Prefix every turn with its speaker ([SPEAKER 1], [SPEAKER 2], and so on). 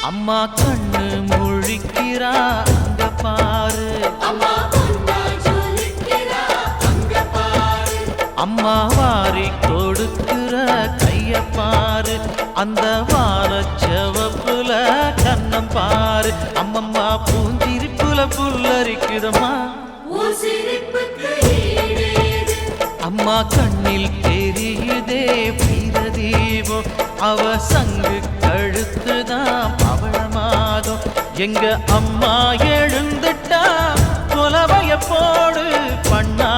[SPEAKER 1] அம்மா கண்ணு முழிக்கிறா அங்க பாரு, அம்மா வாரி கொடுக்கிற கைய பாரு, அந்த வானச்சவப்புல கண்ணம் பாரு. அம்மம்மா பூஞ்சிரிப்புல புல்லரிக்குதம்மா, அம்மா கண்ணில் தெரியுதே வீரதீபம், அவ சங்கு கழுத்துதான் பவளமாகும். எங்க அம்மா எழுந்துட்டா கொலவைய போடு பண்ணா